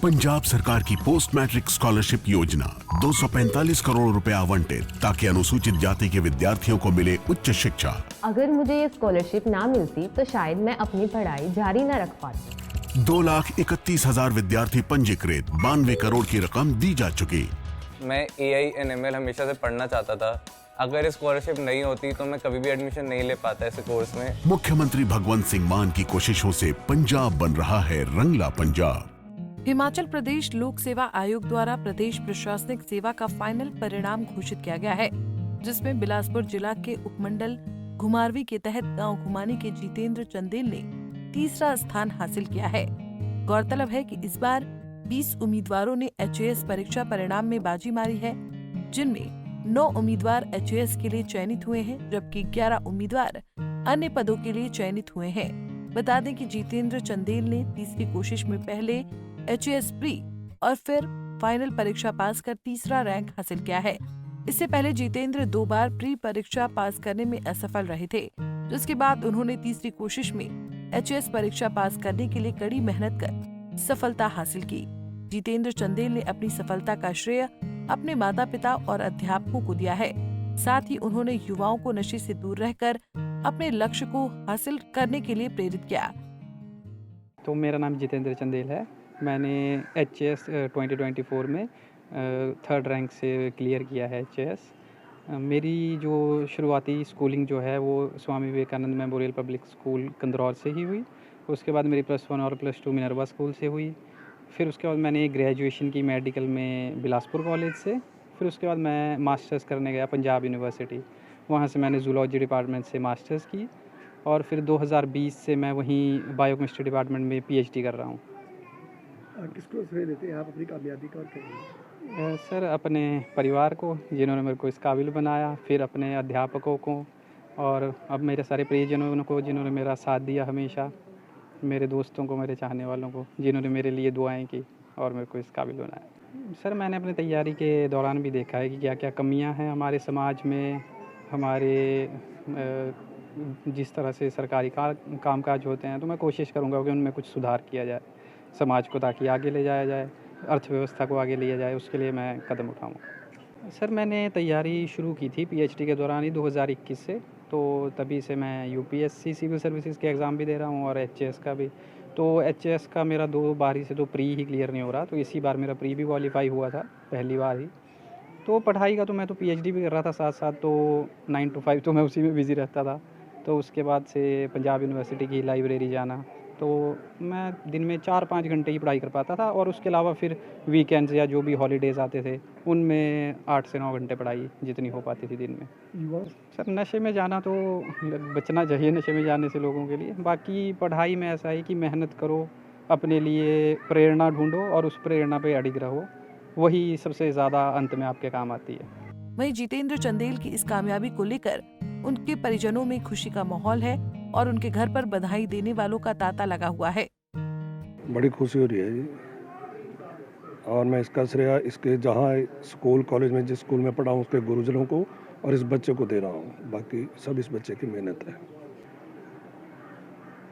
पंजाब सरकार की post matric scholarship योजना 245 करोड़ रुपए आवंटित ताकि अनुसूचित जाति के विद्यार्थियों को मिले उच्च शिक्षा। अगर मुझे ये स्कॉलरशिप ना मिलती तो शायद मैं अपनी पढ़ाई जारी न रख पाती। 2,31,000 विद्यार्थी पंजीकृत, 92 करोड़ की रकम दी जा चुकी। मैं AI/ML हमेशा से पढ़ना चाहता था। अगर स्कॉलरशिप नहीं होती तो मैं कभी भी एडमिशन नहीं ले पाता इस कोर्स में। मुख्यमंत्री भगवंत सिंह मान की कोशिशों से पंजाब बन रहा है रंगला पंजाब। हिमाचल प्रदेश लोक सेवा आयोग द्वारा प्रदेश प्रशासनिक सेवा का फाइनल परिणाम घोषित किया गया है, जिसमें बिलासपुर जिला के उपमंडल घुमारवी के तहत गांव घुमानी के जितेंद्र चंदेल ने तीसरा स्थान हासिल किया है। गौरतलब है कि इस बार 20 उम्मीदवारों ने HAS परीक्षा परिणाम में बाजी मारी है, जिनमें 9 उम्मीदवार HAS के लिए चयनित हुए हैं, जबकि 11 उम्मीदवार अन्य पदों के लिए चयनित हुए हैं। बता दें कि जितेंद्र चंदेल ने तीसरी कोशिश में पहले HAS प्री और फिर फाइनल परीक्षा पास कर तीसरा रैंक हासिल किया है। इससे पहले जितेंद्र 2 बार प्री परीक्षा पास करने में असफल रहे थे, जिसके बाद उन्होंने तीसरी कोशिश में HAS परीक्षा पास करने के लिए कड़ी मेहनत कर सफलता हासिल की। जितेंद्र चंदेल ने अपनी सफलता का श्रेय अपने माता पिता और अध्यापकों को दिया है। साथ ही उन्होंने युवाओं को नशे से दूर रहकर अपने लक्ष्य को हासिल करने के लिए प्रेरित किया। तो मेरा नाम जितेंद्र चंदेल है। मैंने HAS 2024 में 3rd रैंक से क्लियर किया है HAS। मेरी जो शुरुआती स्कूलिंग जो है वो Swami Vivekananda memorial public school Kandraur से ही हुई। उसके बाद मेरी +1 और +2 मिनरवा स्कूल से हुई। फिर उसके बाद मैंने ग्रेजुएशन की मेडिकल में बिलासपुर कॉलेज से। फिर उसके बाद मैं मास्टर्स करने गया पंजाब यूनिवर्सिटी। वहाँ से मैंने जूलॉजी डिपार्टमेंट से मास्टर्स की और फिर 2020 से मैं वहीं बायोकेमिस्ट्री डिपार्टमेंट में PhD कर रहा हूँ। किसको श्रेय देते हैं आप अपनी कामयाबी का? सर, अपने परिवार को जिन्होंने मेरे को इस काबिल बनाया, फिर अपने अध्यापकों को और अब मेरे सारे प्रियजनों को जिन्होंने मेरा साथ दिया हमेशा, मेरे दोस्तों को, मेरे चाहने वालों को जिन्होंने मेरे लिए दुआएं की और मेरे को इस काबिल बनाया। सर, मैंने अपनी तैयारी के दौरान भी देखा है कि क्या क्या कमियां हैं हमारे समाज में, हमारे जिस तरह से सरकारी कामकाज होते हैं, तो मैं कोशिश करूंगा कि उनमें कुछ सुधार किया जाए समाज को, ताकि आगे ले जाया जाए, अर्थव्यवस्था को आगे लिया जाए, उसके लिए मैं कदम उठाऊंगा। सर, मैंने तैयारी शुरू की थी PhD के दौरान ही 2021 से, तो तभी से मैं UPSC सिविल सर्विसेज के एग्ज़ाम भी दे रहा हूँ और HAS का भी। तो HAS का मेरा 2 बारी से तो प्री ही क्लियर नहीं हो रहा, तो इसी बार मेरा प्री भी क्वालिफाई हुआ था पहली बार ही। तो पढ़ाई का तो मैं तो PhD भी कर रहा था साथ साथ, तो 9 to 5 तो मैं उसी में बिज़ी रहता था। तो उसके बाद से पंजाब यूनिवर्सिटी की लाइब्रेरी जाना, तो मैं दिन में 4-5 घंटे ही पढ़ाई कर पाता था और उसके अलावा फिर वीकेंड्स या जो भी हॉलीडेज़ आते थे उनमें 8 से 9 घंटे पढ़ाई जितनी हो पाती थी दिन में। सर, नशे में जाना तो बचना चाहिए, नशे में जाने से लोगों के लिए। बाकी पढ़ाई में ऐसा है कि मेहनत करो, अपने लिए प्रेरणा ढूंढो और उस प्रेरणा पे अडिग रहो, वही सबसे ज़्यादा अंत में आपके काम आती है। वहीं जितेंद्र चंदेल की इस कामयाबी को लेकर उनके परिजनों में खुशी का माहौल है और उनके घर पर बधाई देने वालों का तांता लगा हुआ है। बड़ी खुशी हो रही है जी, और मैं इसका श्रेय इसके जहाँ स्कूल कॉलेज में जिस स्कूल में पढ़ा हूँ उसके गुरुजनों को और इस बच्चे को दे रहा हूँ। बाकी सब इस बच्चे की मेहनत है।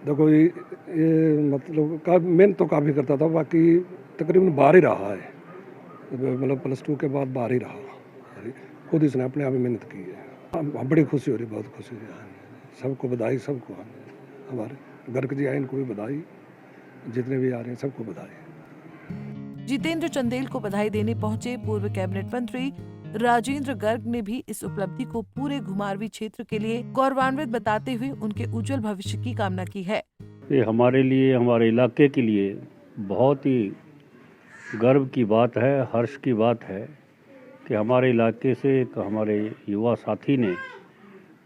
देखो ये मतलब मेहनत तो काफ़ी करता था, बाकी तकरीबन बाहर ही रहा है, मतलब +2 के बाद बाहर ही रहा, खुद इसने अपने आप मेहनत की है। बड़ी खुशी हो रही, बहुत खुशी हो रही। सबको बधाई, सबको, हमारे गर्ग जी आए इनको भी बधाई, जितने भी आ रहे हैं सबको बधाई। जितेंद्र चंदेल को बधाई देने पहुंचे पूर्व कैबिनेट मंत्री राजेंद्र गर्ग ने भी इस उपलब्धि को पूरे घुमारवी क्षेत्र के लिए गौरवान्वित बताते हुए उनके उज्जवल भविष्य की कामना की है। ये हमारे लिए, हमारे इलाके के लिए बहुत ही गर्व की बात है, हर्ष की बात है कि हमारे इलाके से एक हमारे युवा साथी ने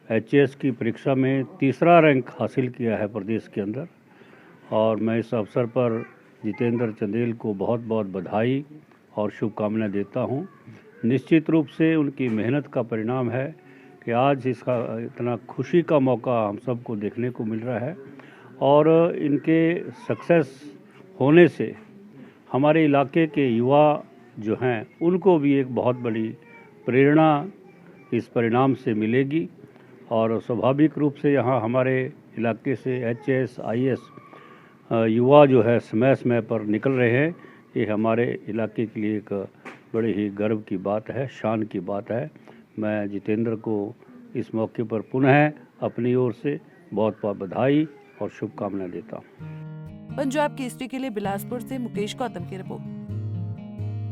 HAS की परीक्षा में तीसरा रैंक हासिल किया है प्रदेश के अंदर। और मैं इस अवसर पर जितेंद्र चंदेल को बहुत बहुत बधाई और शुभकामनाएं देता हूं। निश्चित रूप से उनकी मेहनत का परिणाम है कि आज इसका इतना खुशी का मौका हम सबको देखने को मिल रहा है और इनके सक्सेस होने से हमारे इलाके के युवा जो हैं उनको भी एक बहुत बड़ी प्रेरणा इस परिणाम से मिलेगी। और स्वाभाविक रूप से यहाँ हमारे इलाके से HAS IAS युवा जो है समय समय पर निकल रहे हैं। ये हमारे इलाके के लिए एक बड़ी ही गर्व की बात है, शान की बात है। मैं जितेंद्र को इस मौके पर पुनः अपनी ओर से बहुत बहुत बधाई और शुभकामनाएं देता हूँ। पंजाब केसरी के लिए बिलासपुर से मुकेश गौतम की रिपोर्ट।